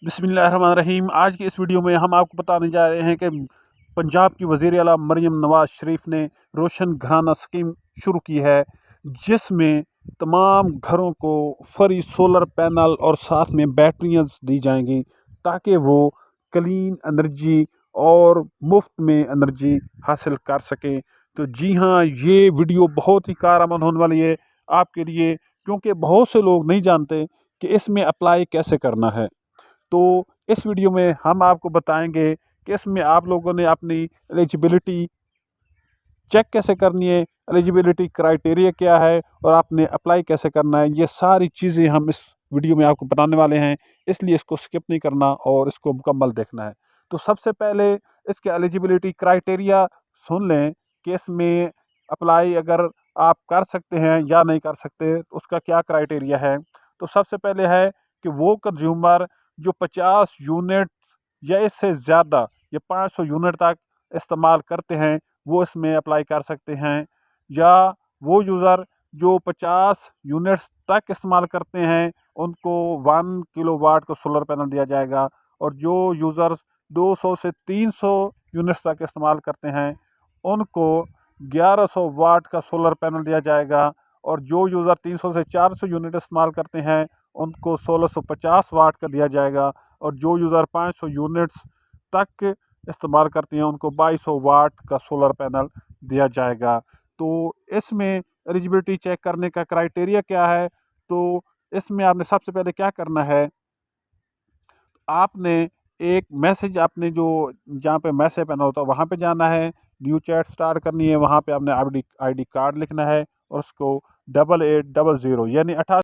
बिस्मिल्लाहिर्रहमानिर्रहीम। आज की इस वीडियो में हम आपको बताने जा रहे हैं कि पंजाब की वज़ीर आला मरियम नवाज़ शरीफ ने रोशन घराना स्कीम शुरू की है, जिसमें तमाम घरों को फ्री सोलर पैनल और साथ में बैटरियाँ दी जाएंगी ताकि वो क्लीन एनर्जी और मुफ्त में एनर्जी हासिल कर सकें। तो जी हाँ, ये वीडियो बहुत ही कारआमद होने वाली है आपके लिए, क्योंकि बहुत से लोग नहीं जानते कि इसमें अप्लाई कैसे करना है। तो इस वीडियो में हम आपको बताएंगे कि इसमें आप लोगों ने अपनी एलिजिबिलिटी चेक कैसे करनी है, एलिजिबिलिटी क्राइटेरिया क्या है और आपने अप्लाई कैसे करना है। ये सारी चीज़ें हम इस वीडियो में आपको बताने वाले हैं, इसलिए इसको स्किप नहीं करना और इसको मुकम्मल देखना है। तो सबसे पहले इसके एलिजिबिलिटी क्राइटेरिया सुन लें कि इसमें अप्लाई अगर आप कर सकते हैं या नहीं कर सकते, तो उसका क्या क्राइटेरिया है। तो सबसे पहले है कि वो कंज्यूमर जो 50 यूनिट या इससे ज़्यादा या 500 यूनिट तक इस्तेमाल करते हैं, वो इसमें अप्लाई कर सकते हैं। या वो यूज़र जो 50 यूनिट्स तक इस्तेमाल करते हैं, उनको 1 किलोवाट का सोलर पैनल दिया जाएगा। और जो यूज़र्स 200 से 300 यूनिट्स तक इस्तेमाल करते हैं, उनको 1100 वाट का सोलर पैनल दिया जाएगा। और जो यूज़र 300 से 400 यूनिट इस्तेमाल करते हैं, उनको 1650 वाट का दिया जाएगा। और जो यूज़र 500 यूनिट्स तक इस्तेमाल करती हैं, उनको 2200 वाट का सोलर पैनल दिया जाएगा। तो इसमें एलिजिबिलिटी चेक करने का क्राइटेरिया क्या है। तो इसमें आपने सबसे पहले क्या करना है, आपने एक मैसेज, आपने जो जहाँ पे मैसेज पैनल होता है वहाँ पे जाना है, न्यू चैट स्टार्ट करनी है, वहाँ पे आपने आईडी कार्ड लिखना है और उसको 8800 यानी 88